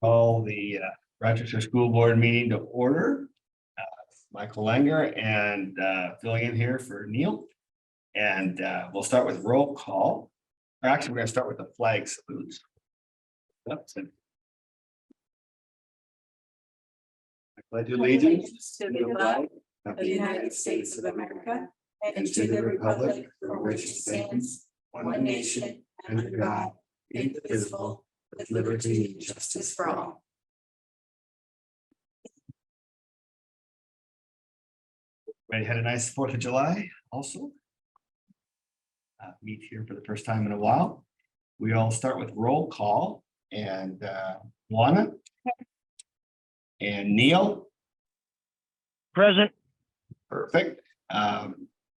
Call the Rochester School Board meeting to order. Michael Langer and filling in here for Neil. And we'll start with roll call. Or actually, we're going to start with the flag salutes. I pledge allegiance to the flag of the United States of America and to the republic for which it stands, one nation, under God, indivisible, with liberty and justice for all. Everybody had a nice 4th of July also. Meet here for the first time in a while. We all start with roll call and Juana and Neil. Present. Perfect.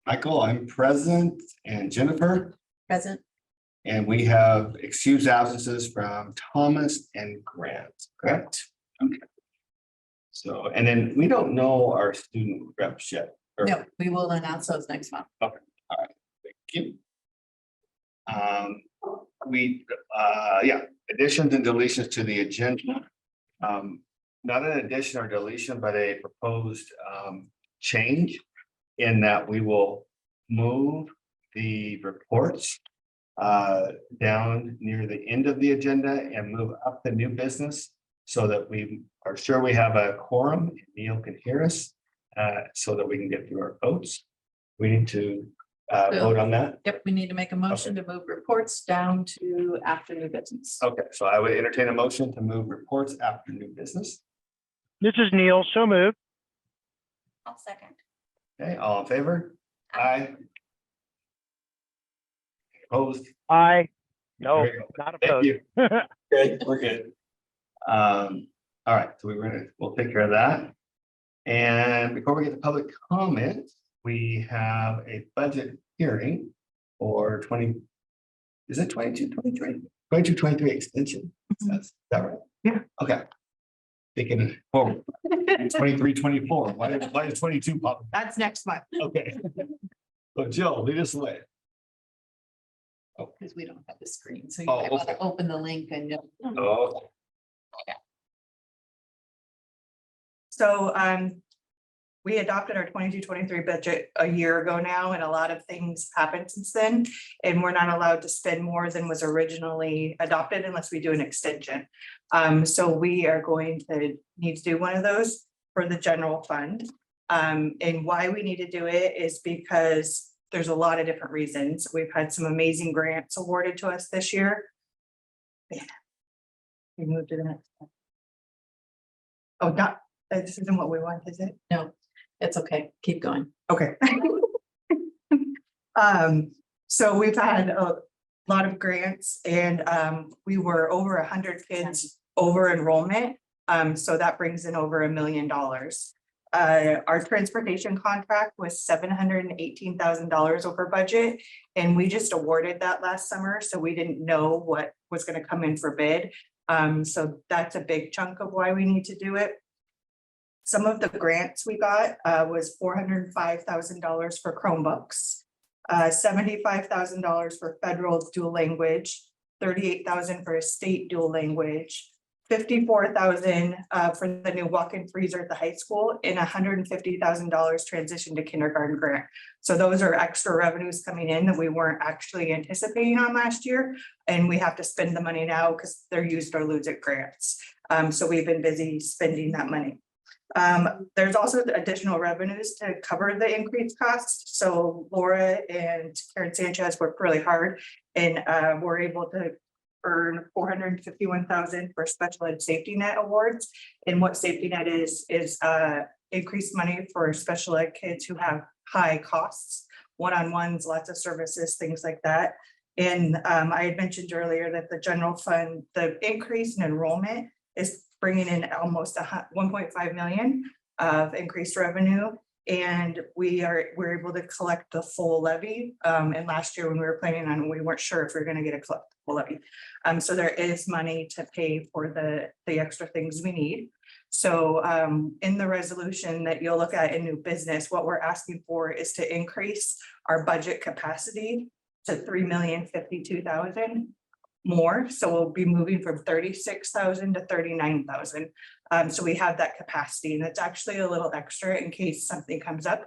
Michael, I'm present, and Jennifer. Present. And we have excused absences from Thomas and Grant, correct? Okay. So, and then we don't know our student reps yet. No, we will announce those next month. Thank you. Additions and deletions to the agenda. Not an addition or deletion, but a proposed change in that we will move the reports down near the end of the agenda and move up the new business so that we are sure we have a quorum and Neil can hear us so that we can get through our votes. We need to vote on that. Yep, we need to make a motion to move reports down to after new business. Okay, so I would entertain a motion to move reports after new business. This is Neil. So moved. I'll second. Okay, all in favor? Aye. Opposed? Aye. No, There you go. not Thank opposed. you. Good, we're good. All right, so we'll take care of that. And before we get to public comment, we have a budget hearing for 20. Is it 22, 23? 22, 23 extension. Is that right? Yeah. Okay. Thinking forward. 23, 24. Why is 22 pop? That's next month. Okay. So Jill, lead us away. Because we don't have the screen, so you Oh, might want okay. to open the link and. Oh, So we adopted our 22-23 budget a year ago now, and a lot of things happened since then. And we're not allowed to spend more than was originally adopted unless we do an extension. So we are going to need to do one of those for the general fund. And why we need to do it is because there's a lot of different reasons. We've had some amazing grants awarded to us this year. Yeah. We moved to the next one. Oh, not, this isn't what we want, is it? No, it's okay. Keep going. Okay. So we've had a lot of grants and we were over 100 kids over enrollment. So that brings in over $1 million. Our transportation contract was $718,000 over budget, and we just awarded that last summer, so we didn't know what was going to come in for bid. So that's a big chunk of why we need to do it. Some of the grants we got was $405,000 for Chromebooks, $75,000 for federal dual language, $38,000 for a state dual language, $54,000 for the new walk-in freezer at the high school, and $150,000 transition to kindergarten grant. So those are extra revenues coming in that we weren't actually anticipating on last year. And we have to spend the money now because they're used or lose it grants. So we've been busy spending that money. There's also additional revenues to cover the increased costs. So Laura and Karen Sanchez worked really hard and were able to earn $451,000 for special ed safety net awards. And what safety net is increased money for special ed kids who have high costs, one-on-ones, lots of services, things like that. And I had mentioned earlier that the general fund, the increase in enrollment is bringing in almost 1.5 million of increased revenue. And we're able to collect the full levy. And last year when we were planning on, we weren't sure if we were going to get a full levy. So there is money to pay for the extra things we need. So in the resolution that you'll look at in new business, what we're asking for is to increase our budget capacity to $3,052,000. more, so we'll be moving from 36,000 to 39,000. So we have that capacity, and it's actually a little extra in case something comes up,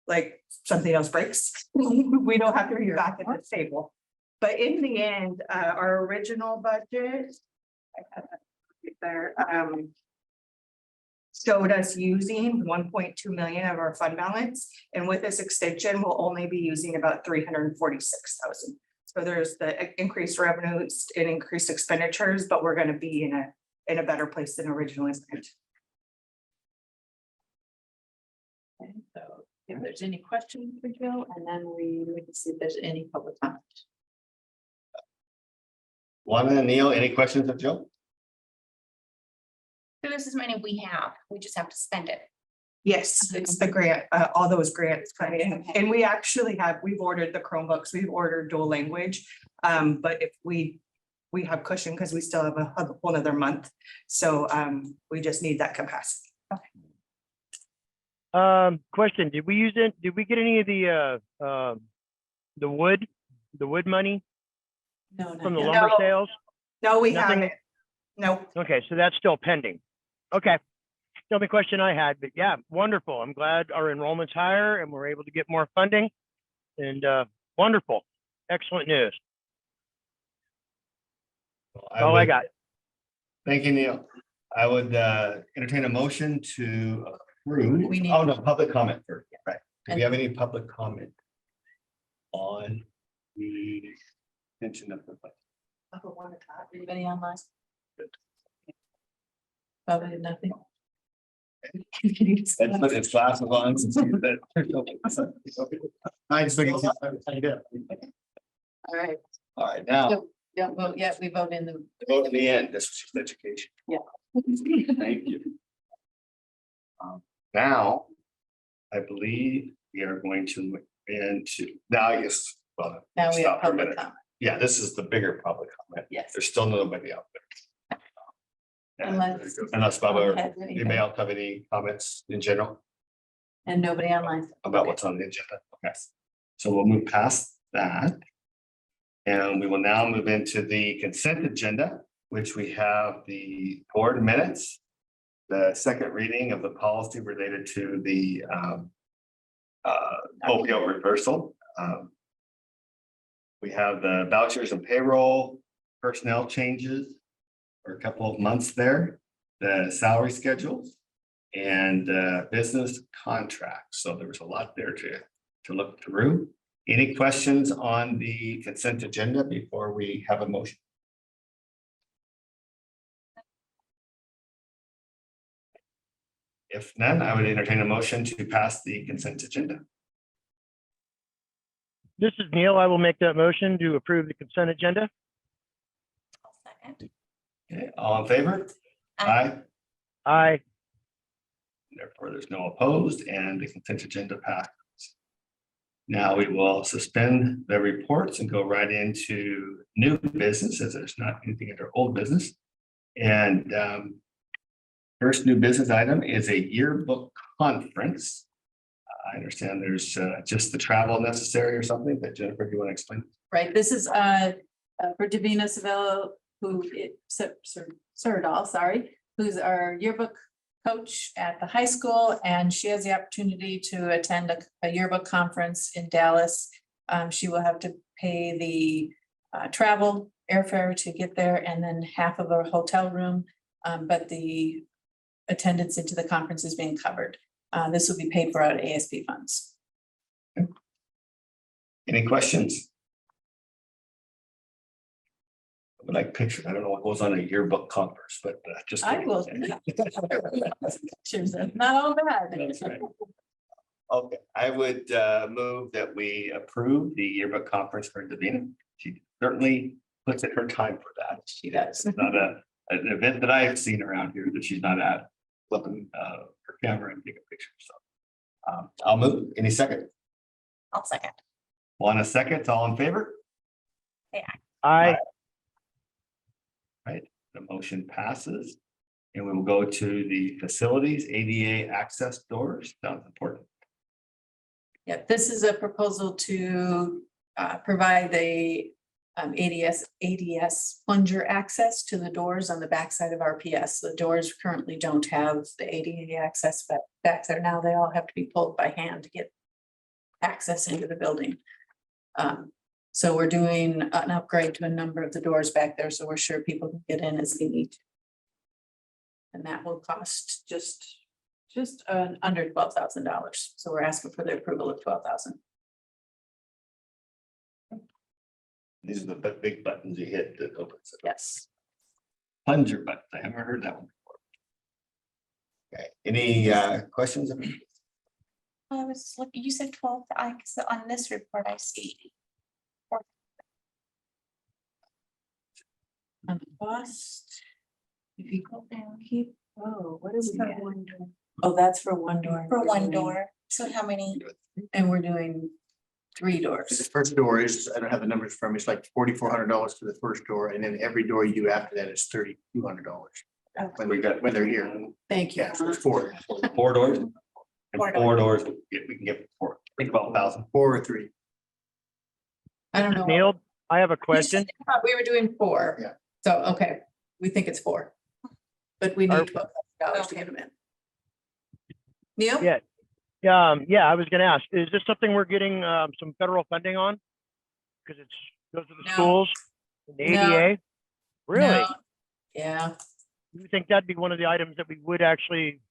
like something else breaks. We don't have to be back at the table. But in the end, our original budget, I have that right there, showed us using 1.2 million of our fund balance, and with this extension, we'll only be using about 346,000. So there's the increased revenues and increased expenditures, but we're gonna be in a better place than originally planned. Okay, so if there's any questions for Joe, and then we can see if there's any public comment. Juana and Neil, any questions of Joe? So this is money we have, we just have to spend it. Yes, it's the grant, all those grants coming in, and we've ordered the Chromebooks, we've ordered dual language. But if we have cushion, because we still have a whole nother month, so we just need that capacity. Question, did we get any of the wood money No, from the not yet. lumber No. sales? No, we Nothing? haven't. No, Okay, so that's still pending. Okay. The only question I had, but yeah, wonderful. I'm glad our enrollment's higher and we're able to get more funding. And wonderful, excellent news. That's all I got. Thank you, Neil. I would entertain a motion to approve. We need- Oh, no, public comment first, right? Do we have any public comment on the extension of the budget? Anybody online? Probably nothing. Let's put his glasses on. Since he's that- I just think it's- All right, All right, now, so, don't vote yet, we vote in the. vote in the end, this was just education. Yeah. Thank you. Now, I believe we are going to look into, now, yes, well. Now we have stop for a public minute. comment, Yeah, this is the bigger public comment. yes. There's still nobody out there. Unless- Unless Bubba, Has or anything. you may have any comments in general And nobody online. about what's on the agenda. Okay. So we'll move past that. And we will now move into the consent agenda, which we have the board minutes. The second reading of the policy related to the opioid reversal. We have the vouchers and payroll, personnel changes for a couple of months there, the salary schedules and business contracts. So there was a lot there to look through. Any questions on the consent agenda before we have a motion? If none, I would entertain a motion to pass the consent agenda. This is Neil. I will make that motion to approve the consent agenda. I'll second. Okay, all in favor? Aye. Aye. Therefore, there's no opposed and the consent agenda passes. Now we will suspend the reports and go right into new business as there's not anything under old business. And first new business item is a yearbook conference. I understand there's just the travel necessary or something, but Jennifer, do you want to explain? Right, this is for Davina Seville, Serdal, sorry, who's our yearbook coach at the high school, and she has the opportunity to attend a yearbook conference in Dallas. She will have to pay the travel airfare to get there and then half of a hotel room, but the attendance into the conference is being covered. This will be paid for out of ASP funds. Any questions? I would like pictures. I don't know what goes on a yearbook conference, but just. I will. Pictures, not all bad. That's right. Okay, I would move that we approve the yearbook conference for Davina. She certainly puts in her time for that. She does. It's not an event that I have seen around here that she's not at, flipping her camera and take a picture, so. I'll move. Any second? I'll second. Want a second? All in favor? Aye. The motion passes. And we will go to the facilities, ADA access doors. Sounds important. Yeah, this is a proposal to provide the ADS plunger access to the doors on the backside of RPS. The doors currently don't have the ADA access, but back there now they all have to be pulled by hand to get access into the building. So we're doing an upgrade to a number of the doors back there, so we're sure people can get in as they need to. And that will cost just under $12,000. So we're asking for the approval of 12,000. These are the big buttons you hit that opens it. Yes. Plunger buttons. I haven't heard that one before. Okay, any questions? I was looking, you said 12, so on this report I see. On the cost. If you go down, keep, what is For it? one door. Oh, that's for one door. For We're one doing- door, so how many? And we're doing 3 The doors. first door is, I don't have the numbers from, it's like $4,400 for the first door, and then every door you do after that is $3,200. When they're here, Thank you. yeah, so it's 4, 4 doors? And Four 4 doors, we can get 12,000. 4 or 3. I don't know. Neil, I have a You question. said- I thought we were doing 4. Yeah. So, okay, we think it's 4. But we Are- need $12,000 to get them in. Neil? Yeah. Yeah, I was gonna ask, is this something we're getting some federal funding on? Because it's goes to the No. schools, and the No. ADA? Really? No. Yeah, You would think that'd be one of the items that we would actually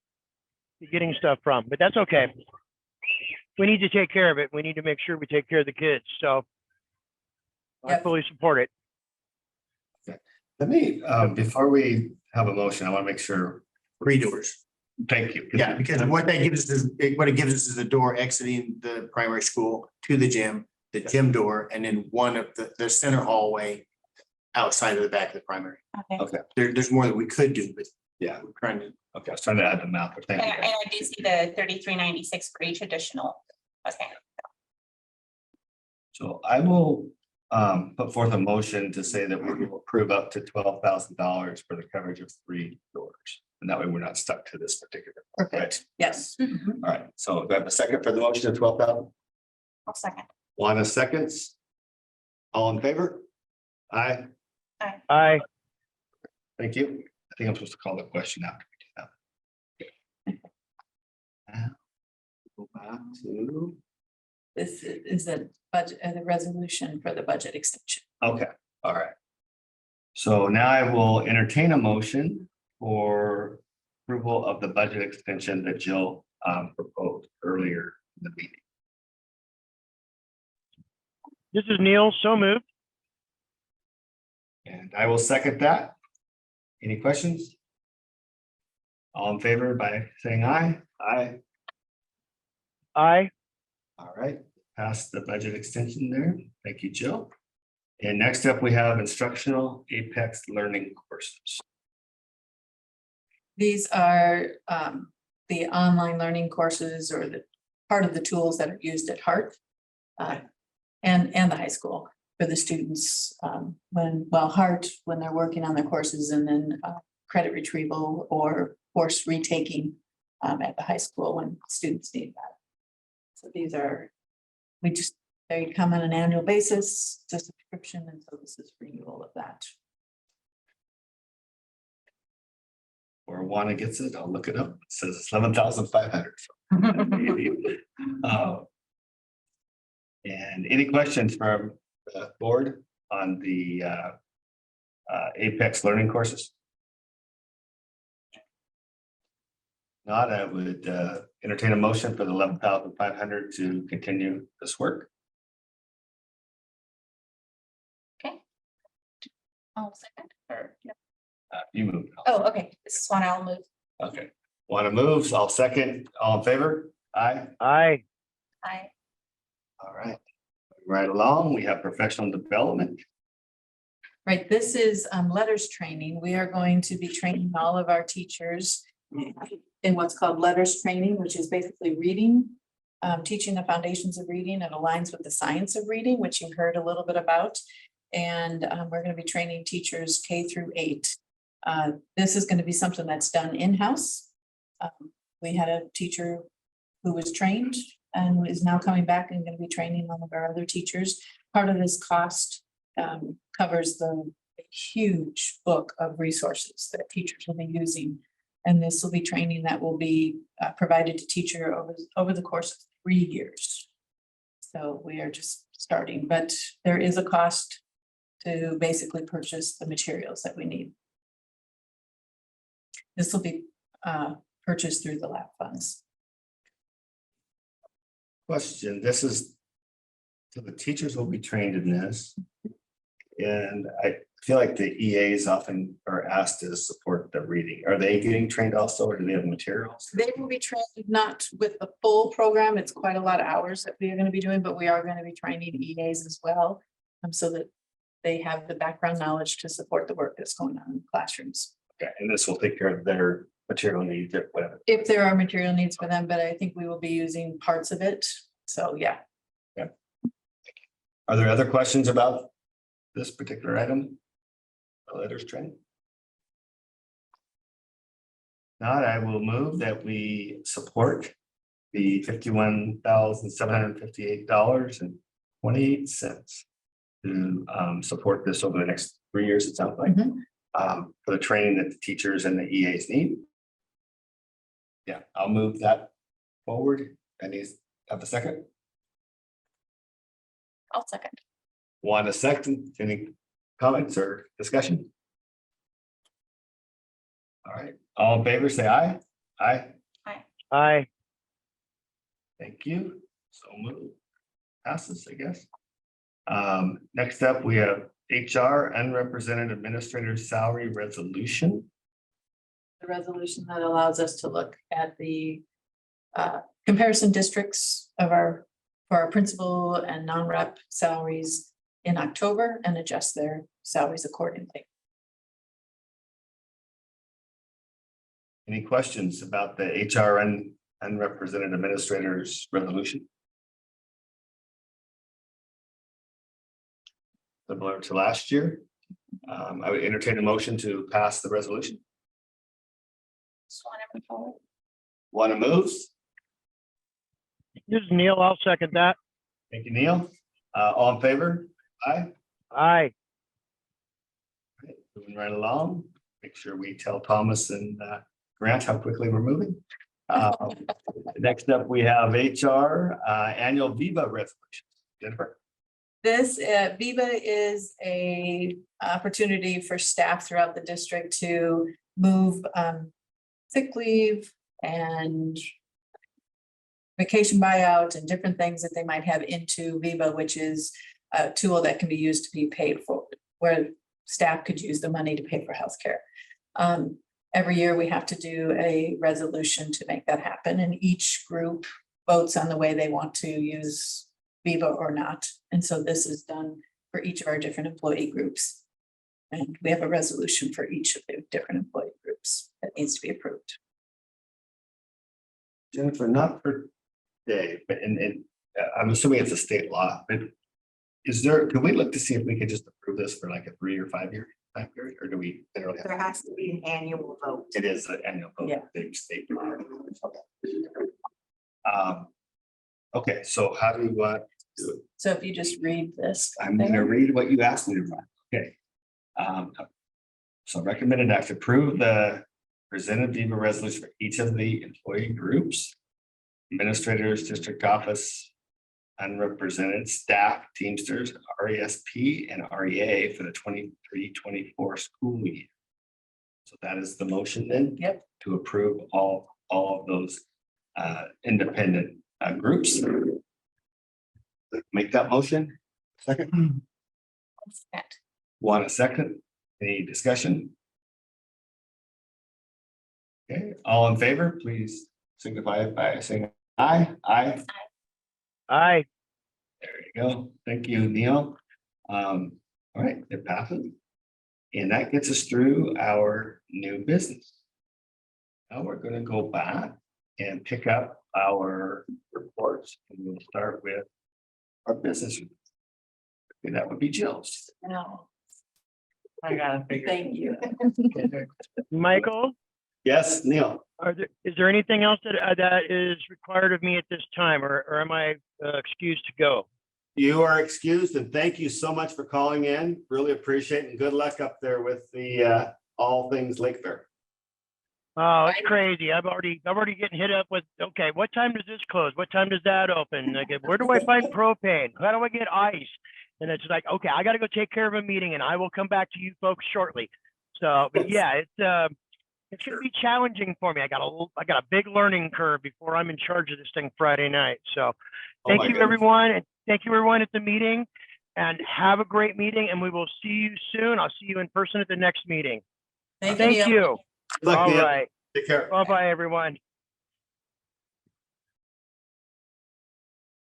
be getting stuff from, but that's okay. We need to take care of it. We need to make sure we take care of the kids, so I Yep. fully support it. Let me, before we have a motion, I want to make sure, 3 doors. thank you. Yeah, because what that gives us is, what it gives us is a door exiting the primary school to the gym door, and then one of the center hallway outside of the back of the primary. Okay, There's more that we could do, but Yeah, we're trying to. okay, I was trying to add the math, but thank and you. I do see the 3396 for each additional. Okay, So I will put forth a motion to say that we will approve up to $12,000 for the coverage of 3 doors. And that way we're not stuck to this particular. perfect. Yes. All right, so do I have a second for the motion of 12,000? I'll second. Juana seconds. All in favor? Aye, I, thank you. I think I'm supposed to call the question after we do that. Go back to, This is the budget, the resolution for the budget extension. okay, all right. So now I will entertain a motion for approval of the budget extension that Jill proposed earlier in the meeting. this is Neil, so moved. And I will second that. Any questions? All in favor by saying aye? Aye. I, All right, pass the budget extension there. Thank you, Jill. And next up, we have instructional Apex learning courses. These are the online learning courses or the part of the tools that are used at Hart and the high school for the students Hart, when they're working on their courses, and then credit retrieval or course retaking at the high school when students need that. So these are, they come on an annual basis, it's a subscription, and so this is renewal of that. Or Juana gets it, I'll look it up. It says it's 11,500. And any questions from the board on the Apex learning courses? Not, I would entertain a motion for the 11,500 to continue this work. I'll second, or, no. You move. Oh, okay, this is one I'll move. Okay, Juana moves, I'll second, all in favor? Aye. I, All right. Right along, we have professional development. Right, this is letters training. We are going to be training all of our teachers in what's called letters training, which is basically reading, teaching the foundations of reading. It aligns with the science of reading, which you heard a little bit about. And we're going to be training teachers K-8. This is going to be something that's done in-house. We had a teacher who was trained and is now coming back and going to be training one of our other teachers. Part of this cost covers the huge book of resources that teachers will be using. And this will be training that will be provided to teacher over the course of 3 years. So we are just starting, but there is a cost to basically purchase the materials that we need. This will be purchased through the LAP funds. Question, this is, so the teachers will be trained in this. And I feel like the EAs often are asked to support the reading. Are they getting trained also, or do they have materials? They will be trained not with the full program. It's quite a lot of hours that we are going to be doing, but we are going to be training EAs as well. So that they have the background knowledge to support the work that's going on in classrooms. Okay, and this will take care of their material needs, or whatever. If there are material needs for them, but I think we will be using parts of it. So, yeah. Are there other questions about this particular item? The letters training? Not, I will move that we support the $51,758.28 to support this over the next 3 years, it sounds like, for the training that the teachers and the EAs need. Yeah, I'll move that forward. And he's have a second. I'll second. Want a second? Any comments or discussion? All right, all in favor, say aye. Aye. Aye. Thank you. So move. Passes, I guess. Next up, we have HR unrepresented administrator salary resolution. The resolution that allows us to look at the comparison districts of for our principal and non-rep salaries in October and adjust their salaries accordingly. Any questions about the HR unrepresented administrators resolution? Similar to last year. I would entertain a motion to pass the resolution. Swan and forward. Want to move? This is Neil. I'll second that. Thank you, Neil. All in favor? Aye. Aye. Moving right along. Make sure we tell Thomas and Grant how quickly we're moving. Next up, we have HR annual Viva resolution. Jennifer. This Viva is a opportunity for staff throughout the district to move sick leave and vacation buyout and different things that they might have into Viva, which is a tool that can be used to be paid for, where staff could use the money to pay for healthcare. Every year we have to do a resolution to make that happen, and each group votes on the way they want to use Viva or not. And so this is done for each of our different employee groups. And we have a resolution for each of the different employee groups that needs to be approved. Jennifer, not for today, but I'm assuming it's a state law, but could we look to see if we could just approve this for like a 3 or 5 year time period, or do we generally? There has to be an annual vote. It is an annual vote, Yeah. big state law. Okay, so how do we want to do it? So if you just read this. I'm gonna read what you asked me to write. Okay. So recommended act approve the presented Viva resolution for each of the employee groups. Administrators, district office, unrepresented staff, Teamsters, RESP and REA for the 23-24 school year. So that is the motion then? Yep. To approve all of those independent groups. Make that motion. Second. Want a second? Any discussion? Okay, all in favor, please signify it by saying aye. Aye. Aye. There you go. Thank you, Neil. All right, it passes. And that gets us through our new business. Now we're going to go back and pick up our reports, and we'll start with our business. Okay, that would be Jill's. No, I gotta figure. thank you. Michael, Yes, Neil. is there anything else that is required of me at this time, or am I excused to go? You are excused and thank you so much for calling in. Really appreciate it and good luck up there with the all things Lake Fair. Oh, it's crazy. I'm already getting hit up with, okay, what time does this close? What time does that open? Like, where do I find propane? How do I get ice? And it's like, okay, I got to go take care of a meeting and I will come back to you folks shortly. So, but yeah, it's going to be challenging for me. I got a big learning curve before I'm in charge of this thing Friday night. So Oh my thank you, goodness. everyone. And thank you, everyone at the meeting, and have a great meeting. And we will see you soon. I'll see you in person at the next meeting. Thank you. Good luck, All Neil. right. Take care. Bye-bye, everyone.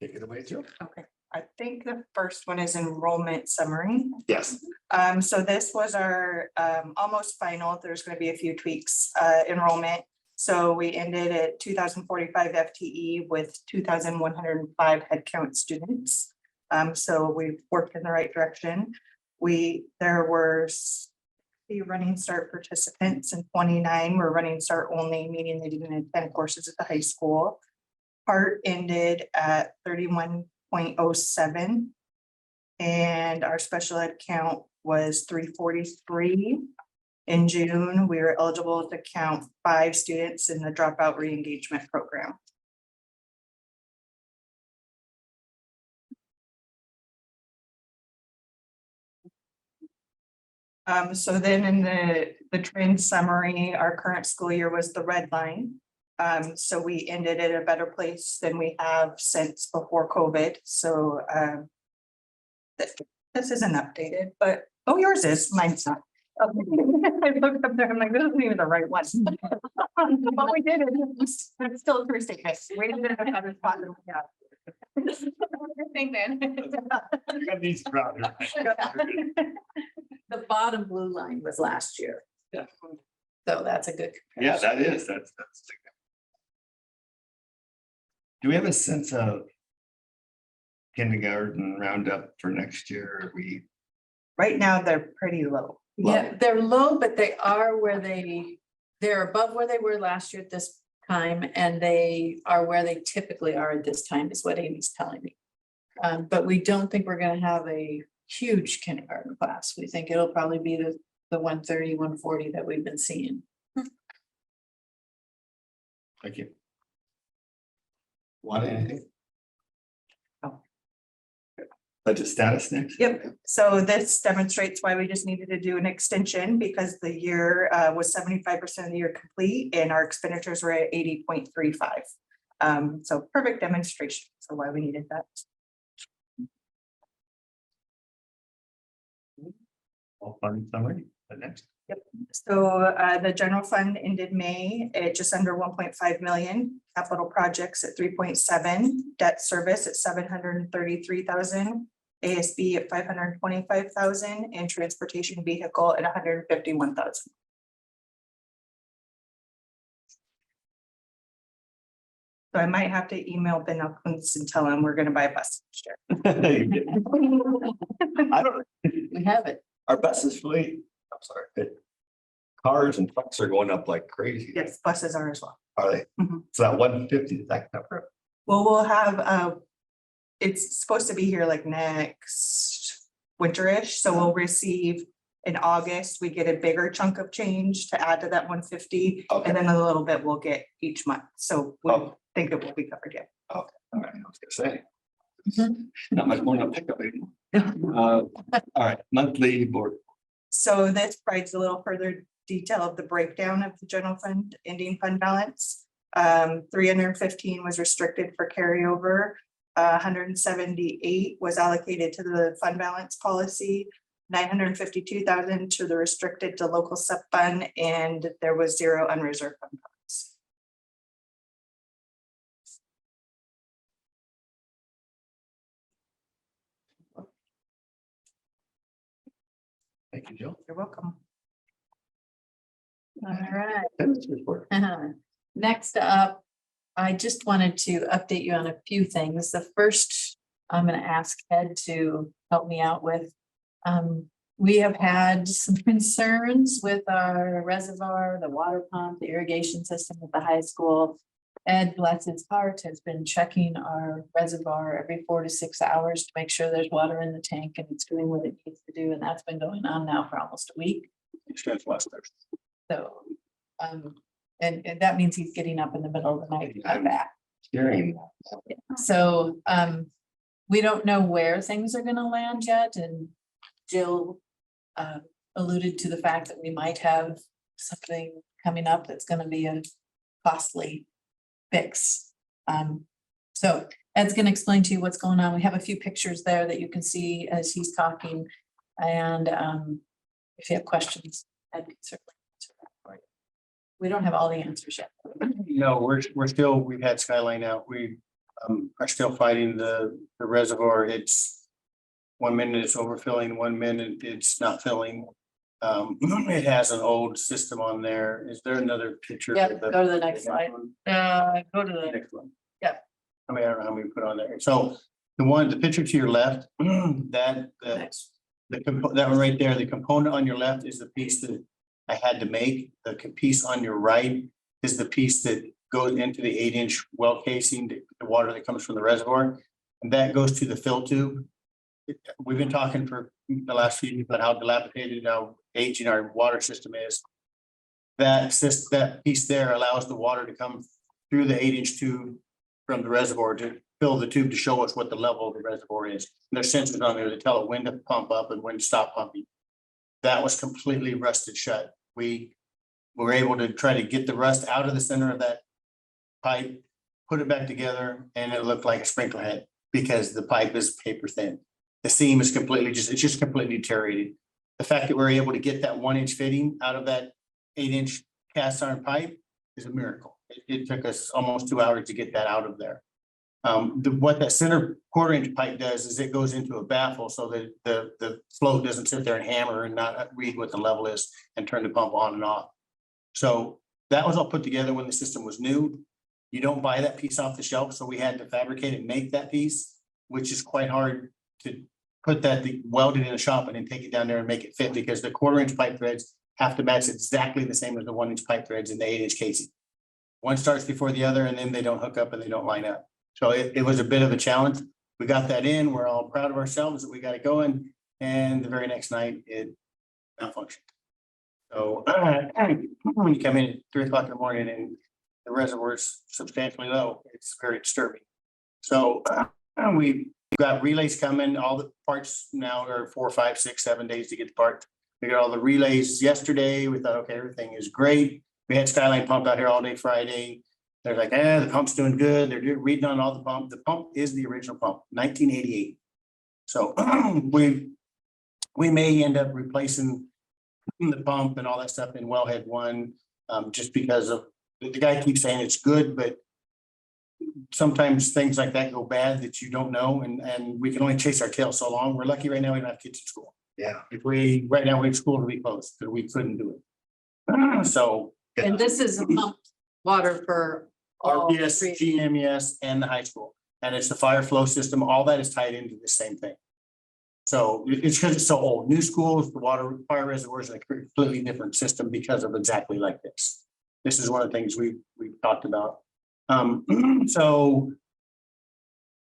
Take it away, Joe. Okay, I think the first one is enrollment summary. Yes. So this was our almost final. There's going to be a few tweaks, enrollment. So we ended at 2,045 FTE with 2,105 headcount students. So we've worked in the right direction. There were the running start participants and 29 were running start only, meaning they didn't attend courses at the high school. Part ended at 31.07. And our special ed count was 343. In June, we were eligible to count 5 students in the dropout re-engagement program. So then in the trend summary, our current school year was the red line. So we ended at a better place than we have since before COVID. So this isn't updated, but yours is, mine's not. I looked up there, I'm like, this isn't even the right one. But we did it. It's still a true statement. We did it at a spot that we have. Thing then. The bottom blue line was last year. Yeah. So that's a good. Yeah, that is, that's. Do we have a sense of kindergarten roundup for next year? Are we? Right now, they're pretty low. Yeah, they're low, but they are they're above where they were last year at this time, and they are where they typically are at this time, is what Amy's telling me. But we don't think we're gonna have a huge kindergarten class. We think it'll probably be the 130, 140 that we've been seeing. Thank you. Want anything? Budget status next? Yep, so this demonstrates why we just needed to do an extension, because the year was 75% of the year complete and our expenditures were at 80.35. So perfect demonstration for why we needed that. All fund summary, the next. Yep, so the general fund ended May at just under 1.5 million, capital projects at 3.7, debt service at 733,000, ASB at 525,000, and transportation vehicle at 151,000. So I might have to email Ben Elkins and tell him we're going to buy a bus next year. I don't, We have it. our buses fleet, I'm sorry. Cars and trucks are going up like crazy. Yes, buses are as well. Are they? Mhm. So that 150 is that cover? Well, we'll have, it's supposed to be here like next winterish, so we'll receive in August, we get a bigger chunk of change to add to that 150. Okay. And then a little bit we'll get each month, so we Oh. think it will be covered yet. All right, I was gonna say. Mhm. Not much more than a pickup anymore. All right, monthly board. So this provides a little further detail of the breakdown of the general fund ending fund balance. 315 was restricted for carryover. 178 was allocated to the fund balance policy. 952,000 to the restricted to local sub fund, and there was 0 unreserved fund balance. Thank you, Jill. You're welcome. All right. Attendance report. Next up, I just wanted to update you on a few things. The first, I'm going to ask Ed to help me out with. We have had some concerns with our reservoir, the water pump, the irrigation system at the high school. Ed, bless his heart, has been checking our reservoir every 4 to 6 hours to make sure there's water in the tank and it's doing what it needs to do. And that's been going on now for almost a week. So, and that means he's getting up in the middle of the night to come back. Hearing. So, we don't know where things are gonna land yet, and Jill alluded to the fact that we might have something coming up that's gonna be a costly fix. So Ed's gonna explain to you what's going on. We have a few pictures there that you can see as he's talking. And if you have questions, Ed can certainly answer that for you. We don't have all the answers yet. No, we're still, we've had Skyline out. We are still fighting the reservoir. It's 1 minute it's overfilling, 1 minute it's not filling. It has an old system on there. Is there another picture? Yeah, go to the next slide. Go to the, Next one. Yeah. I mean, I don't know how many put on there. So the picture to your left, that that one right there, the component on your left is the piece that I had to make. The piece on your right is the piece that goes into the 8-inch well casing, the water that comes from the reservoir. And that goes to the fill tube. We've been talking for the last few years about how dilapidated, how aging our water system is. That piece there allows the water to come through the 8-inch tube from the reservoir to fill the tube to show us what the level of the reservoir is. And there's sensors on there that tell it when to pump up and when to stop pumping. That was completely rusted shut. We were able to try to get the rust out of the center of that pipe, put it back together, and it looked like a sprinkler head because the pipe is paper thin. The seam is it's just completely deteriorated. The fact that we're able to get that 1-inch fitting out of that 8-inch cast iron pipe is a miracle. It took us almost 2 hours to get that out of there. What that center 1/4-inch pipe does is it goes into a baffle so that the float doesn't sit there and hammer and not read what the level is and turn the pump on and off. So that was all put together when the system was new. You don't buy that piece off the shelf, so we had to fabricate and make that piece, which is quite hard to put that welded in a shop and then take it down there and make it fit because the 1/4-inch pipe threads have to match exactly the same as the 1-inch pipe threads in the 8-inch casing. One starts before the other and then they don't hook up and they don't line up. So it was a bit of a challenge. We got that in. We're all proud of ourselves that we got it going. And the very next night it malfunctioned. So when you come in at 3 o'clock in the morning and the reservoir is substantially low, it's very disturbing. So we got relays coming. All the parts now are 4, 5, 6, 7 days to get the part. We got all the relays yesterday. We thought, okay, everything is great. We had Skyline pump out here all day Friday. They're like, the pump's doing good. They're reading on all the pump. The pump is the original pump, 1988. So we may end up replacing the pump and all that stuff in wellhead 1, just because of the guy keeps saying it's good, but sometimes things like that go bad that you don't know, and we can only chase our tail so long. We're lucky right now we don't have kids in school. Yeah. If we right now we have school to be closed because we couldn't do it. So and this is a pumped water for all RPS, three. GMES, and the high school, and it's the fire flow system. All that is tied into the same thing. So it's because it's so old. New schools, the fire reservoirs are a completely different system because of exactly like this. This is one of the things we talked about. So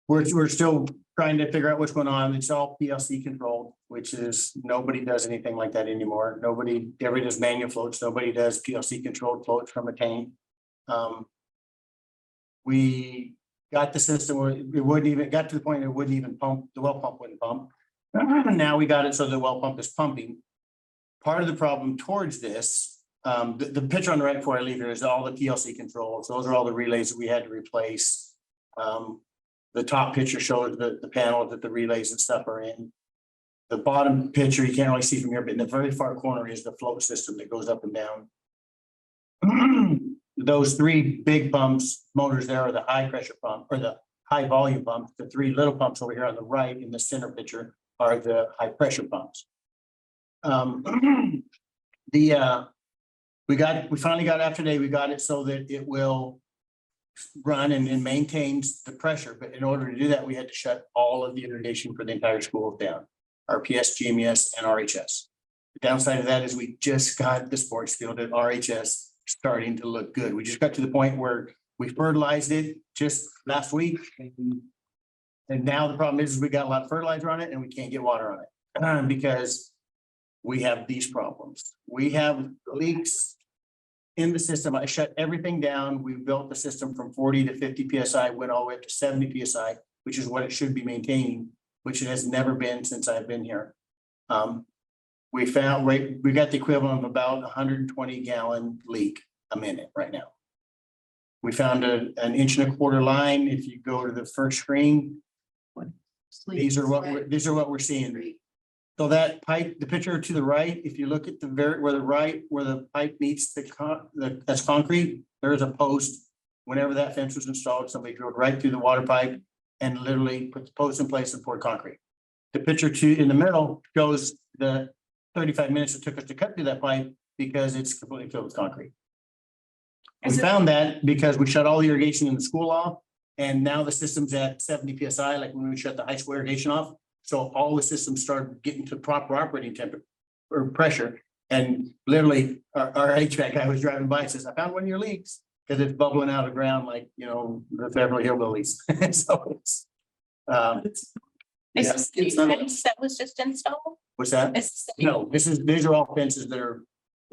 we're still trying to figure out what's going on. It's all PLC controlled, which is nobody does anything like that anymore. Everybody does manual floats. Nobody does PLC controlled floats from a tank. We got the system where it wouldn't even got to the point it wouldn't even pump. The well pump wouldn't pump. Now we got it so the well pump is pumping. Part of the problem towards this, the picture on the right before I leave here is all the PLC controls. Those are all the relays that we had to replace. The top picture shows the panel that the relays and stuff are in. The bottom picture you can't really see from here, but in the very far corner is the float system that goes up and down. Those 3 big pumps, motors there are the high pressure pump or the high volume pumps. The 3 little pumps over here on the right in the center picture are the high pressure pumps. We finally got after today, we got it so that it will run and maintains the pressure. But in order to do that, we had to shut all of the irrigation for the entire school down. RPS, GMES, and RHS. The downside of that is we just got the sports field at RHS starting to look good. We just got to the point where We fertilized it just last week. And now the problem is we got a lot of fertilizer on it and we can't get water on it because we have these problems. We have leaks in the system. I shut everything down. We built the system from 40 to 50 PSI, went all the way up to 70 PSI, which is what it should be maintaining, which it has never been since I've been here. We found, we got the equivalent of about 120 gallon leak a minute right now. We found an 1.25 inch line. If you go to the first screen, these are what we're seeing. So that pipe, the picture to the right, if you look at where the pipe meets that's concrete, there is a post. Whenever that fence was installed, somebody drilled right through the water pipe and literally put the post in place and poured concrete. The picture in the middle shows the 35 minutes it took us to cut through that pipe because it's completely filled with concrete. We found that because we shut all the irrigation in the school off, and now the system's at 70 PSI, like when we shut the high school irrigation off. So all the systems started getting to proper operating temperature or pressure. And literally our HVAC guy was driving by and says, I found one of your leaks because it's bubbling out of the ground like, you know, the Beverly Hillbillies. So it's, Is yeah, this the it's not- fence that was just installed? what's that? Is this the- No, these are all fences that are,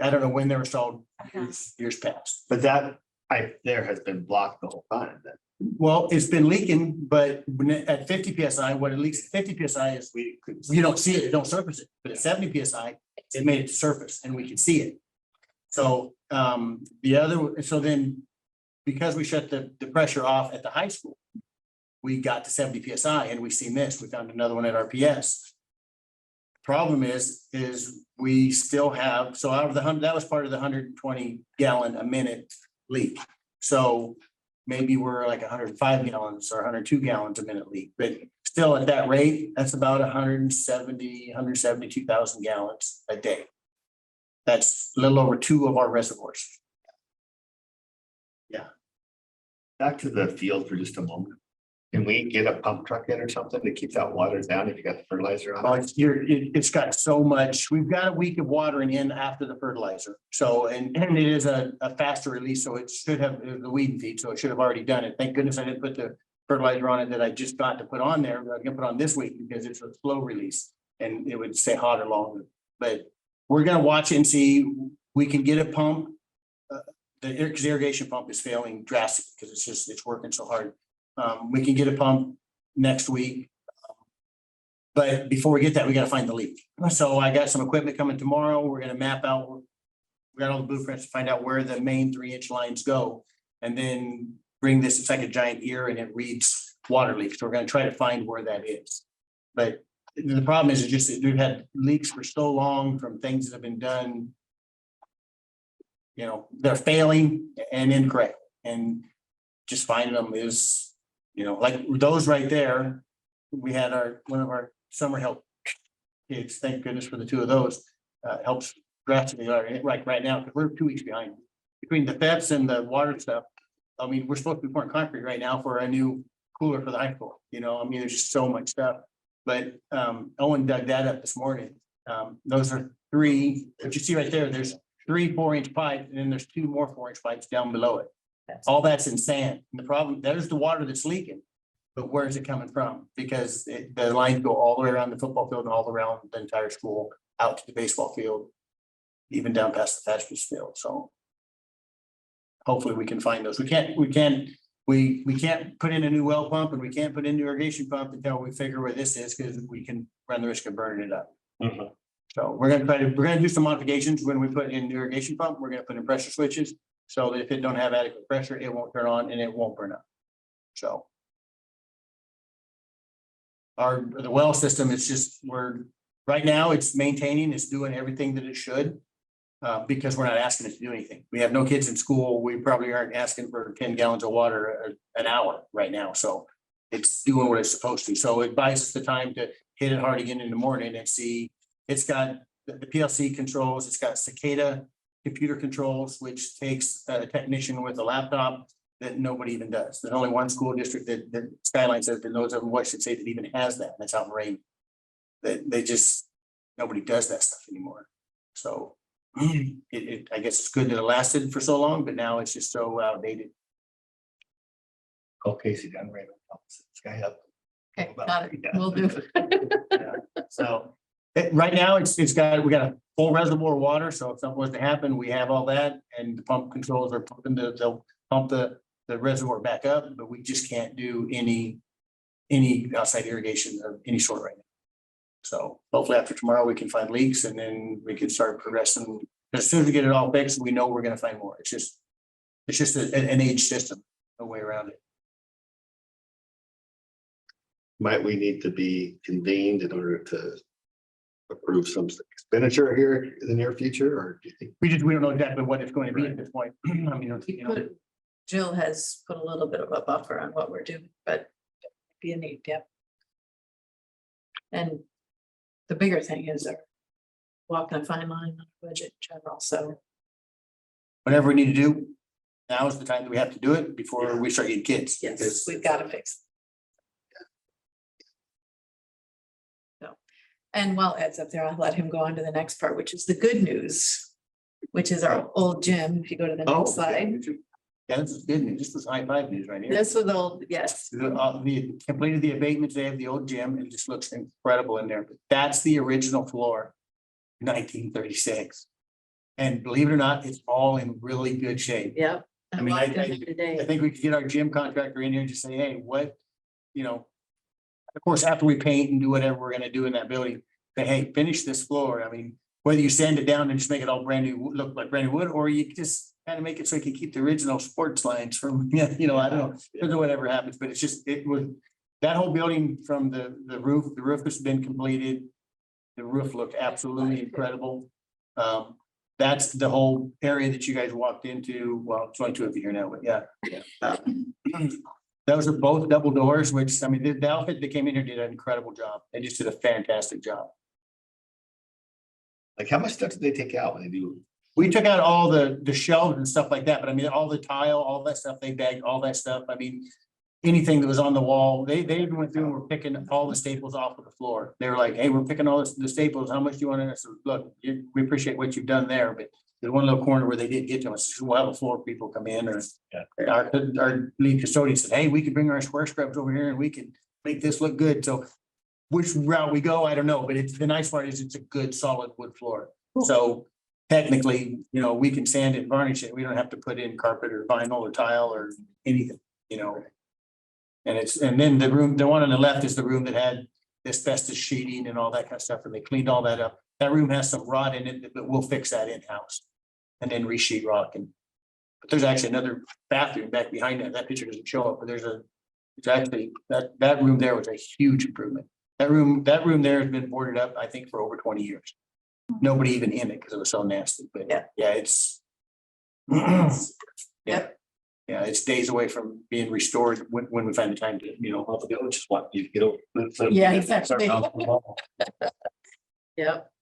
I don't know when they were installed, Uh-huh. years past. But that pipe there has been blocked the whole time then. Well, it's been leaking, but when at 50 PSI, what it leaks at 50 PSI is you don't see it, it don't surface it, but at 70 PSI, it made it to surface and we could see it. So so then because we shut the pressure off at the high school, we got to 70 PSI and we seen this, we found another one at RPS. Problem is we still have, so out of the 100, that was part of the 120 gallon a minute leak. So maybe we're like 105 gallons or 102 gallons a minute leak, but still at that rate, that's about 172,000 gallons a day. That's a little over 2 of our reservoirs. Back to the field for just a moment. Can we get a pump truck in or something to keep that water down if you got the fertilizer on? It's got so much, we've got a week of watering in after the fertilizer. So, and it is a faster release, so it should have the weed feed, so it should have already done it. Thank goodness I didn't put the fertilizer on it that I just got to put on there. I'm gonna put on this week because it's a slow release and it would stay hotter longer. But we're gonna watch it and see, we can get a pump. The irrigation pump is failing drastically because it's working so hard. We can get a pump next week. But before we get that, we gotta find the leak. So I got some equipment coming tomorrow. We're gonna map out. We got all the blueprints to find out where the main 3-inch lines go. And then bring this, it's like a giant ear and it reads water leaks. So we're gonna try to find where that is. But the problem is just that we've had leaks for so long from things that have been done. You know, they're failing and incorrect, and just finding them is, you know, like those right there. We had one of our summer help kids, thank goodness for the 2 of those, helps drastically right now, because we're 2 weeks behind between the thefts and the water stuff. I mean, we're supposed to be pouring concrete right now for a new cooler for the high school, you know, I mean, there's just so much stuff. But Owen dug that up this morning. Those are 3, what you see right there, there's 3 4-inch pipes, and then there's 2 more 4-inch pipes down below it. All that's in sand. And the problem, there's the water that's leaking. But where is it coming from? Because the lines go all the way around the football field and all around the entire school, out to the baseball field, even down past the Thatchers field. So hopefully we can find those. We can't put in a new well pump and we can't put in an irrigation pump until we figure where this is, because we can run the risk of burning it up. Mhm. So we're gonna do some modifications when we put in the irrigation pump. We're gonna put in pressure switches so that if it don't have adequate pressure, it won't turn on and it won't burn up. So the well system is just, right now it's maintaining, it's doing everything that it should. Because we're not asking it to do anything. We have no kids in school. We probably aren't asking for 10 gallons of water an hour right now. So it's doing what it's supposed to. So it buys us the time to hit it hard again in the morning and see. It's got the PLC controls, it's got Cicada computer controls, which takes a technician with a laptop that nobody even does. There's only one school district that Skyline says that knows of Washington State that even has that, and that's out in Rain. They just, nobody does that stuff anymore. So I guess it's good that it lasted for so long, but now it's just so outdated. Call Casey down Raymond. This guy up. Okay, got it. We'll do. So right now we got a full reservoir of water. So if something was to happen, we have all that and the pump controls are pumping they'll pump the reservoir back up, but we just can't do any outside irrigation of any sort right now. So hopefully after tomorrow we can find leaks and then we can start progressing. As soon as we get it all fixed, we know we're going to find more. It's just an age system, no way around it. Might we need to be convened in order to approve some expenditure here in the near future, or do you think? We don't know exactly what it's going to be at this point. I mean, you know, Jill has put a little bit of a buffer on what we're doing, but be a need, yep. And the bigger thing is our walking a fine line on the budget in general, so. whatever we need to do, now is the time that we have to do it before we start getting kids. Yes, we've got to fix. So, and while Ed's up there, I'll let him go on to the next part, which is the good news, which is our old gym. If you go to the next slide. Yeah, this is good news. This was high five news right here. This was old, yes. We completed the abatements. They have the old gym. It just looks incredible in there. But that's the original floor, 1936. And believe it or not, it's all in really good shape. Yep. I mean, walked in today. I think we could get our gym contractor in here and just say, hey, what, you know. Of course, after we paint and do whatever we're gonna do in that building, say, hey, finish this floor. I mean, whether you sand it down and just make it all brand new, look like brand new wood, or you just kind of make it so you can keep the original sports lines from, you know, I don't know, depends on whatever happens, but it's just, it was. That whole building from the roof has been completed. The roof looked absolutely incredible. That's the whole area that you guys walked into. Well, it's only two of you here now, but yeah. Those are both double doors, which, I mean, the outfit that came in here did an incredible job. They just did a fantastic job. Like, how much stuff did they take out when they do? We took out all the shelves and stuff like that, but I mean, all the tile, all that stuff, they bagged all that stuff. I mean, anything that was on the wall, they even went through and were picking all the staples off of the floor. They were like, hey, we're picking all the staples. How much do you want? And I said, look, we appreciate what you've done there, but there's one little corner where they didn't get to us. We'll have a floor people come in, or our lead custodian said, hey, we could bring our square scrubs over here and we can make this look good. So which route we go, I don't know, but it's the nice part is it's a good solid wood floor. So technically, you know, we can sand it and varnish it. We don't have to put in carpet or vinyl or tile or anything, you know. And then the room, the one on the left is the room that had asbestos sheeting and all that kind of stuff, and they cleaned all that up. That room has some rot in it, but we'll fix that in-house and then re-sheet rock. But there's actually another bathroom back behind that. That picture doesn't show up, but it's actually, that room there was a huge improvement. That room there has been boarded up, I think, for over 20 years. Nobody even in it because it was so nasty, but yeah, it's. Yep. Yeah, it's days away from being restored when we find the time to, you know. All the village just want you to get over. Yeah, exactly. Yep.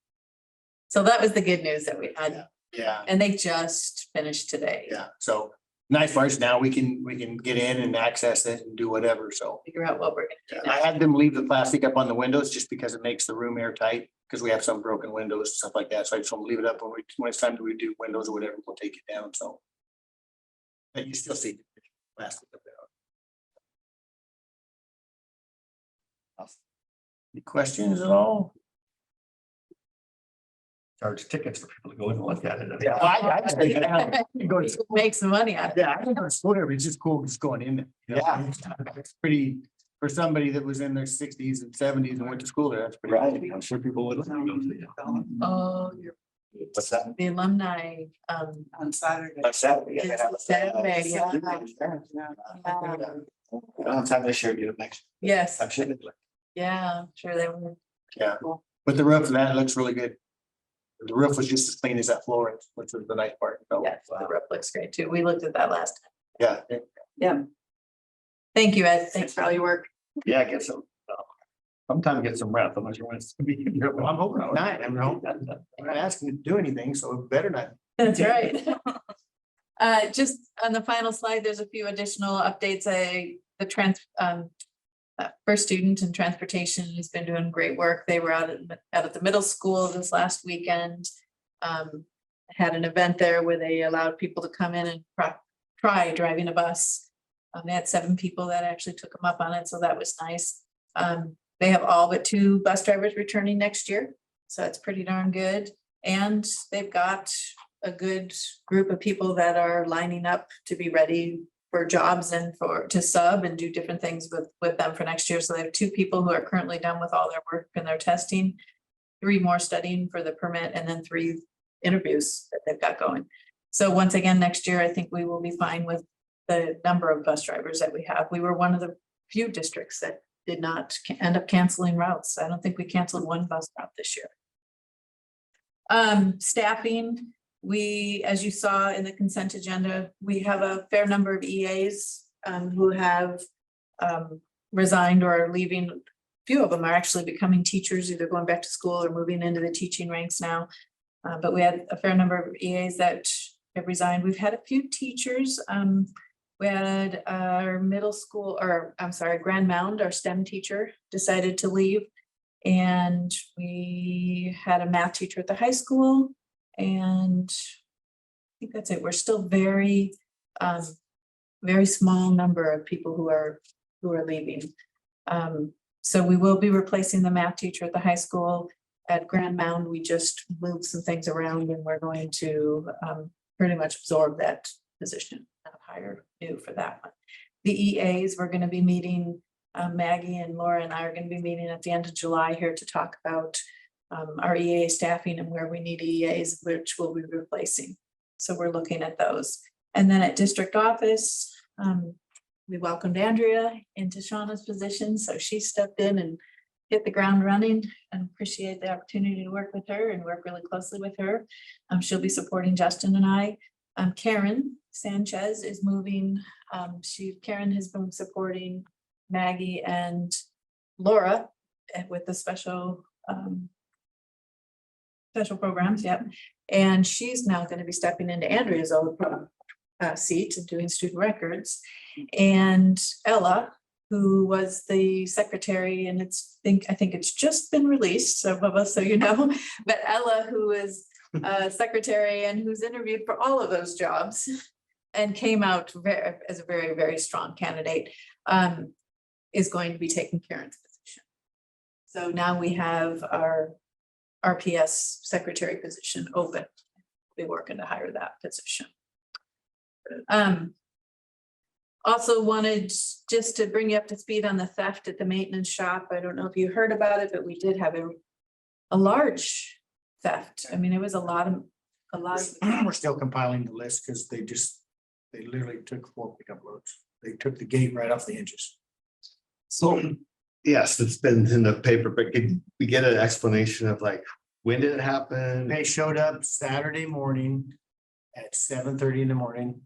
So that was the good news that we had. Yeah. And they just finished today. Yeah, so nice parts. Now we can get in and access it and do whatever, so. Figure out what we're gonna do I now. had them leave the plastic up on the windows just because it makes the room airtight, because we have some broken windows and stuff like that, so I just want to leave it up when it's time to redo windows or whatever, we'll take it down, so. But you still see plastic up there. Any questions at all? Charge tickets for people to go in and look at it. Yeah, I just think you go to. Make some money out of it. Yeah, I don't go to school there, but it's just cool just going in there. Yeah. It's pretty, for somebody that was in their sixties and seventies and went to school there, that's pretty. Right, I'm sure people would. Go to the- Oh, you're. What's that? The alumni, On Saturday. On Saturday. It's Saturday, yeah. I don't have time this year, get it next. Yes, I'm sure. yeah, sure they were. Yeah, but the roof of that looks really good. The roof was just as clean as that floor, which was the nice part. So, Yeah, the roof looks great too. We looked at that last time. yeah. Yeah. Thank you, Ed. Thanks for all your work. Yeah, get some. Sometime get some rest. I'm not sure when it's gonna be. Well, I'm hoping not. I'm not asking you to do anything, so it better not. That's right. Just on the final slide, there's a few additional updates. First Student and Transportation has been doing great work. They were out at the middle school this last weekend. Had an event there where they allowed people to come in and try driving a bus. They had 7 people that actually took them up on it, so that was nice. They have all but 2 bus drivers returning next year, so that's pretty darn good. And they've got a good group of people that are lining up to be ready for jobs and to sub and do different things with them for next year. So they have 2 people who are currently done with all their work and their testing, 3 more studying for the permit, and then 3 interviews that they've got going. So once again, next year, I think we will be fine with the number of bus drivers that we have. We were one of the few districts that did not end up canceling routes. I don't think we canceled 1 bus route this year. Staffing, as you saw in the consent agenda, we have a fair number of EAs who have resigned or are leaving. A few of them are actually becoming teachers, either going back to school or moving into the teaching ranks now. But we had a fair number of EAs that have resigned. We've had a few teachers. We had our middle school, or I'm sorry, Grand Mound, our STEM teacher, decided to leave. And we had a math teacher at the high school. And I think that's it. We're still very small number of people who are leaving. So we will be replacing the math teacher at the high school. At Grand Mound, we just moved some things around, and we're going to pretty much absorb that position, hire new for that one. The EAs, we're going to be meeting, Maggie and Laura and I are going to be meeting at the end of July here to talk about our EA staffing and where we need EAs, which we'll be replacing. So we're looking at those. And then at district office, we welcomed Andrea into Shauna's position. So she stepped in and hit the ground running, and appreciate the opportunity to work with her and work really closely with her. She'll be supporting Justin and I. Karen Sanchez is moving. Karen has been supporting Maggie and Laura with the special programs. Yep. And she's now going to be stepping into Andrea's old seat and doing student records. And Ella, who was the secretary, and I think it's just been released, some of us, so you know, but Ella, who is secretary and who's interviewed for all of those jobs and came out as a very, very strong candidate, is going to be taking Karen's position. So now we have our RPS secretary position open. We're working to hire that position. Also wanted just to bring you up to speed on the theft at the maintenance shop. I don't know if you heard about it, but we did have a large theft. I mean, it was a lot of. We're still compiling the list because they literally took 4 pickup loads. They took the gate right off the hinges. So, yes, it's been in the paper, but could we get an explanation of like, when did it happen? They showed up Saturday morning at 7:30 in the morning,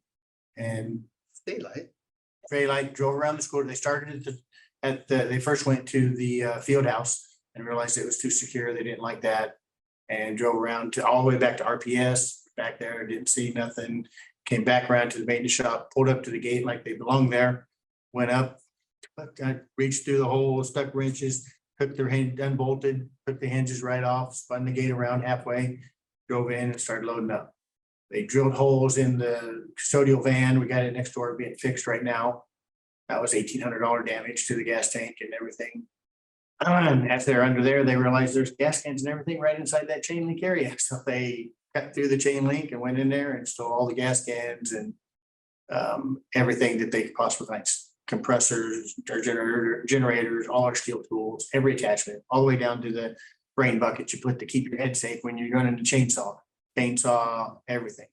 and daylight drove around the school. They started they first went to the field house and realized it was too secure. They didn't like that, and drove around all the way back to RPS. Back there, didn't see nothing. Came back around to the maintenance shop, pulled up to the gate like they belonged there. Went up, reached through the hole, stuck wrenches, took their hinge, unbolted, took the hinges right off, spun the gate around halfway, drove in and started loading up. They drilled holes in the custodial van. We got it next door being fixed right now. That was $1,800 damage to the gas tank and everything. As they're under there, they realized there's gas cans and everything right inside that chain link area. So they cut through the chain link and went in there and stole all the gas cans and everything that they could possibly find. Compressors, our generators, all our steel tools, every attachment, all the way down to the brain bucket you put to keep your head safe when you're running the chainsaw, everything.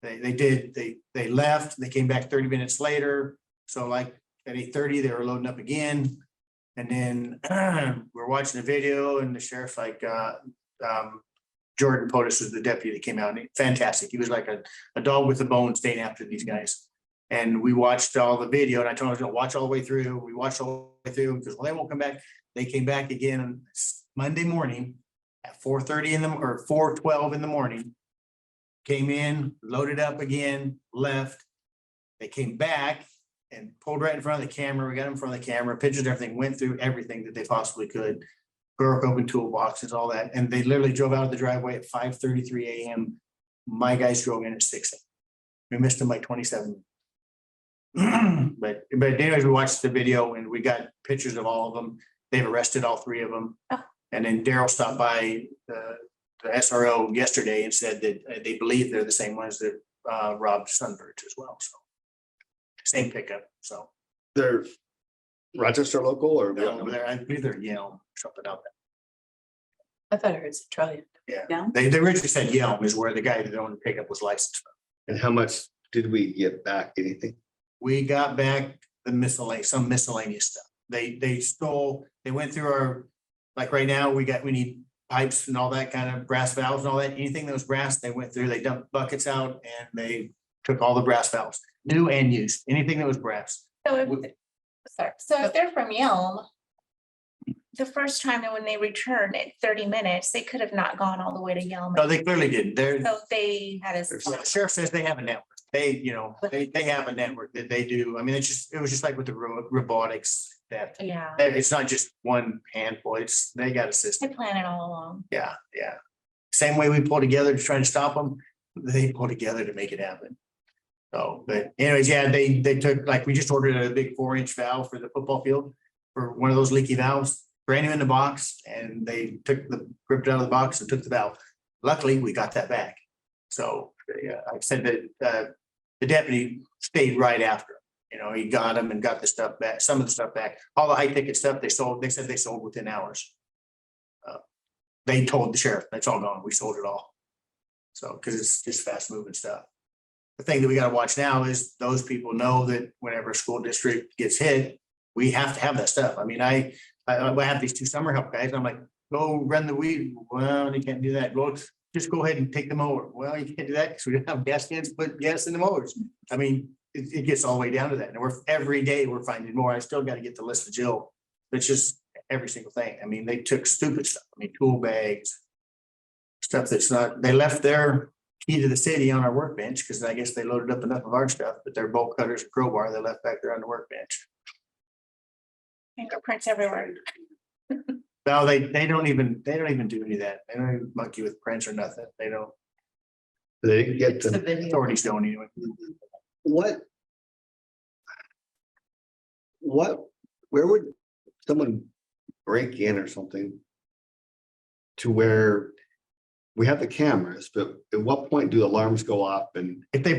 They left, they came back 30 minutes later. So like at 8:30, they were loading up again. And then we're watching the video and the sheriff's like, Jordan Potus was the deputy that came out, and fantastic. He was like a dog with a bone staying after these guys. And we watched all the video, and I told him to watch all the way through. We watched all the way through because, well, they won't come back. They came back again Monday morning at 4:30 or 4:12 in the morning. Came in, loaded up again, left. They came back and pulled right in front of the camera. We got them in front of the camera, pictures, everything, went through everything that they possibly could. Broke open toolboxes, all that. And they literally drove out of the driveway at 5:33 a.m. My guys drove in at 6 a.m. We missed them by 27 minutes. But anyways, we watched the video and we got pictures of all of them. They've arrested all three of them. Oh. And then Daryl stopped by the SRO yesterday and said that they believe they're the same ones that robbed Sunbirds as well, so. Same pickup, so. They're Rochester local or? I believe they're Yelm, something out I thought I heard Centralia. there. Yeah. They originally said Yelm is where the guy that owned the pickup was licensed from. And how much did we get back? Anything? We got back the some miscellaneous stuff. They stole, they went through our, like right now, we need pipes and all that kind of brass valves and all that, anything that was brass, they went through, they dumped buckets out and they took all the brass valves, new and used, anything that was brass. So if they're from Yelm, the first time that when they returned at 30 minutes, they could have not gone all the way to Yelm. No, they clearly didn't. So they had a. The sheriff says they have a network. They have a network that they do. I mean, it was just like with the robotics that Yeah, it's not just one handful. They got a they system. plan it all along. Yeah. Same way we pull together to try to stop them, they pull together to make it happen. So, but anyways, yeah, they took, like, we just ordered a big 4-inch valve for the football field for one of those leaky valves, brand new in the box, and they ripped it out of the box and took the valve. Luckily, we got that back. So, yeah, I said that the deputy stayed right after. He got them and got the stuff back, some of the stuff back. All the high ticket stuff they said they sold within hours. They told the sheriff, that's all gone. We sold it all. So, because it's just fast moving stuff. The thing that we got to watch now is those people know that whenever a school district gets hit, we have to have that stuff. I mean, I have these 2 summer help guys. I'm like, go run the weed. Well, you can't do that. Well, just go ahead and take the mower. Well, you can't do that because we don't have gas cans to put gas in the mowers. I mean, it gets all the way down to that. And every day we're finding more. I still got to get the list of Jill. It's just every single thing. I mean, they took stupid stuff. I mean, tool bags, stuff that's not, they left their key to the city on our workbench because I guess they loaded up enough of our stuff, but their bolt cutters and crowbar they left back there on the workbench. Fingerprints everywhere. No, they don't even do any of that. They don't even monkey with prints or nothing. They don't. They didn't get The to video. Authorities don't anyway. where would someone break in or something? To where we have the cameras, but at what point do alarms go off and? If they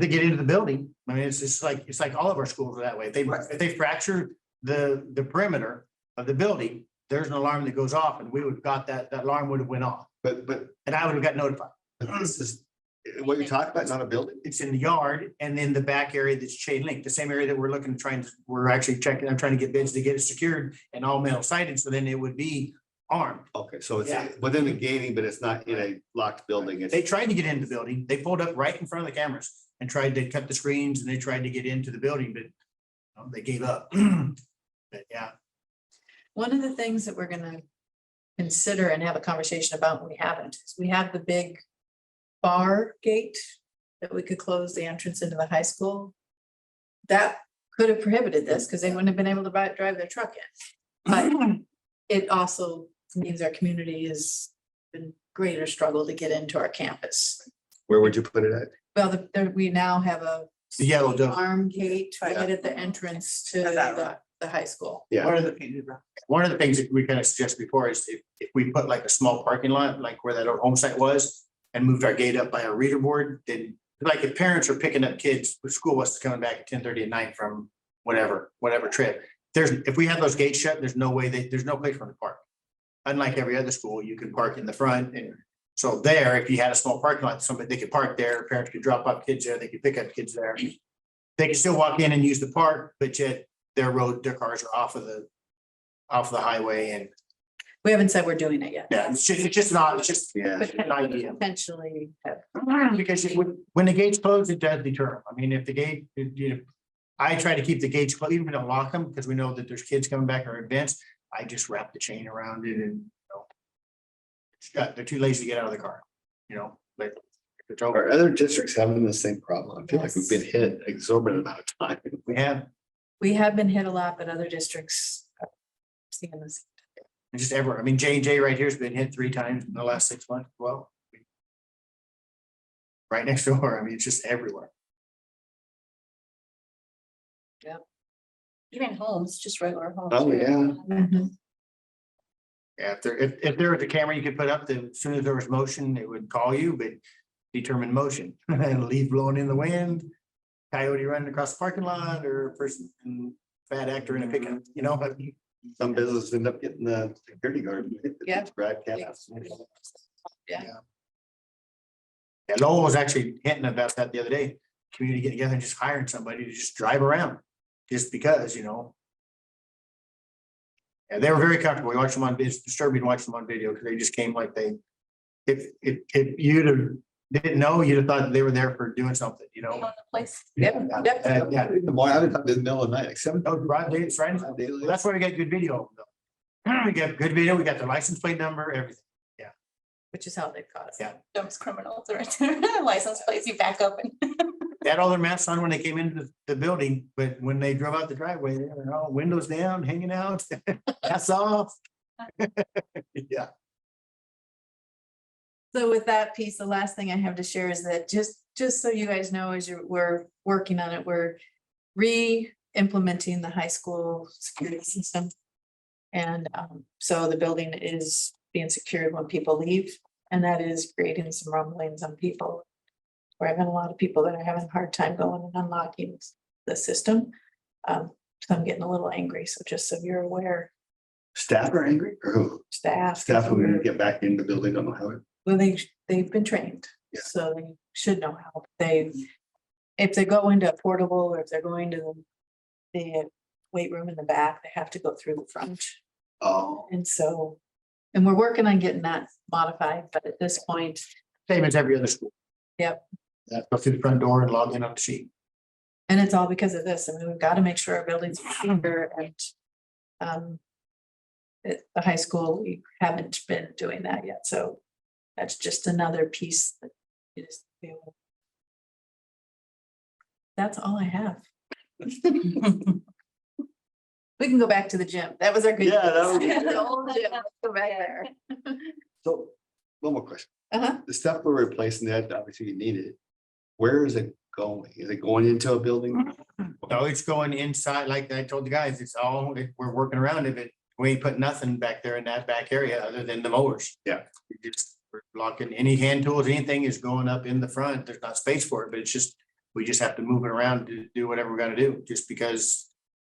get into the building, I mean, it's like all of our schools are that way. If they fracture the perimeter of the building, there's an alarm that goes off and we would have got that alarm would have went off. But And I would have got notified. this is, what you're talking about, not a building? It's in the yard and then the back area that's chain link, the same area that we're actually checking, I'm trying to get bids to get it secured and all metal sided, so then it would be armed. Okay, so it's Yeah. within the gaming, but it's not in a locked building. They tried to get into the building. They pulled up right in front of the cameras and tried to cut the screens and they tried to get into the building, but they gave up. But yeah, One of the things that we're gonna consider and have a conversation about, and we haven't, is we have the big bar gate that we could close the entrance into the high school. That could have prohibited this because they wouldn't have been able to drive their truck in. But it also means our community is in greater struggle to get into our campus. Where would you put it at? Well, we now have a the yellow dove. arm gate right at the entrance to the high school. Yeah. One of the things that we kind of suggested before is if we put like a small parking lot, like where that old home site was, and moved our gate up by a reader board, then like if parents are picking up kids, the school bus is coming back at 10:30 at night from whatever trip. If we have those gates shut, there's no place for them to park. Unlike every other school, you can park in the front. And so there, if you had a small parking lot, they could park there, parents could drop off kids there, they could pick up kids there. They can still walk in and use the park, but yet their cars are off of the highway and We haven't said we're doing it yet. yeah, it's just Yeah. an idea. Potentially have. Because when the gates close, it does deter them. I mean, if the gate, I try to keep the gates closed, even if we don't lock them, because we know that there's kids coming back or events. I just wrap the chain around it and, they're too lazy to get out of the car, but if it's Are over. other districts having the same problem? I feel like we've been hit exorbitant amount of time. We have We have been hit a lot, but other districts are seeing this. just everywhere. I mean, J&J right here has been hit 3 times in the last 6 months. Well, right next door. I mean, it's just everywhere. Even homes, just regular homes. Oh, too. yeah. Yeah, if there was a camera you could put up, as soon as there was motion, it would call you, but determine motion. Leaf blowing in the wind, coyote running across the parking lot, or a person, fat actor in a pickup, you know, but Some businesses end up getting the security guard. Yeah. It's broadcast. Yeah. Yeah, Lowell was actually hinting about that the other day. Community getting together and just hiring somebody to just drive around, just because, you know. And they were very comfortable. We watched them on, it's disturbing to watch them on video because they just came like they, if you'd have didn't know, you'd have thought they were there for doing something, you They know. own the place. Yep, yep. Yeah, The more I was up in the middle of the night, like seven. oh, broad day, it's Friday. Well, that's why we got good video of them, though. We got good video, we got the license plate number, everything. Which is how they caught us. Yeah. Those criminals are right there. License plates, you back up and. They had all their masks on when they came into the building, but when they drove out the driveway, they were all windows down, hanging out, masks off. Yeah, So with that piece, the last thing I have to share is that just so you guys know, we're working on it, we're re-implementing the high school security system. And so the building is being secured when people leave, and that is creating some rumblings on people. We're having a lot of people that are having a hard time going and unlocking the system. So I'm getting a little angry, so just so you're aware, Staff are angry, or who? staff. Staff who didn't get back in the building, don't know how it. Well, they've been trained, Yeah. so they should know how. If they go into a portable, or if they're going to the weight room in the back, they have to go through the front. Oh, And so, and we're working on getting that modified, but at this point, same as every other school. Yep. Go through the front door and log in on the sheet. and it's all because of this. I mean, we've got to make sure our buildings are secure, and at the high school, we haven't been doing that yet, so that's just another piece that is. That's all I have. We can go back to the gym. That was our good. Yeah, that was- The old gym. Let's go back there. so, one more question. Uh-huh. The stuff we're replacing that, obviously you need it. Where is it going? Is it going into a building? No, it's going inside, like I told the guys, it's all, we're working around it, but we ain't putting nothing back there in that back area other than the mowers. Yeah. We're blocking any hand tools, anything is going up in the front. There's not space for it, but it's just, we just have to move it around to do whatever we gotta do, just because.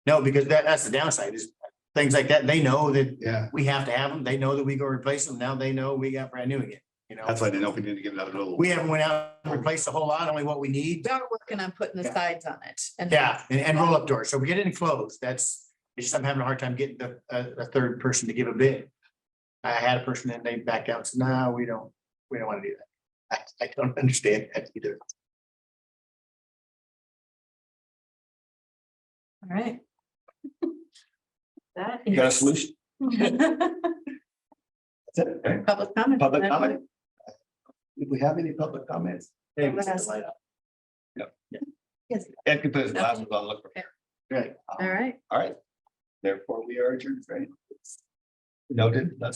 No, because that's the downside is things like that. They know that Yeah, we have to have them. They know that we go replace them. Now they know we got brand new again, you know. that's why I didn't know if we need to get another little. We haven't went out and replaced a whole lot, only what we need. We are working on putting the Yeah. sides on it. And Yeah, and roll up doors. So we get it enclosed. It's just, I'm having a hard time getting a third person to give a bid. I had a person and they backed out and said, no, we don't want to do that. I don't understand that either. All right. That You got a is solution? That's it, okay. public comment. Public comment? If we have any public comments? Hey, Everyone has- light up. Yes. Ed can put his glasses on, look. Yeah. Right. All right. All right. Therefore, we are adjourned, right? Noted. That's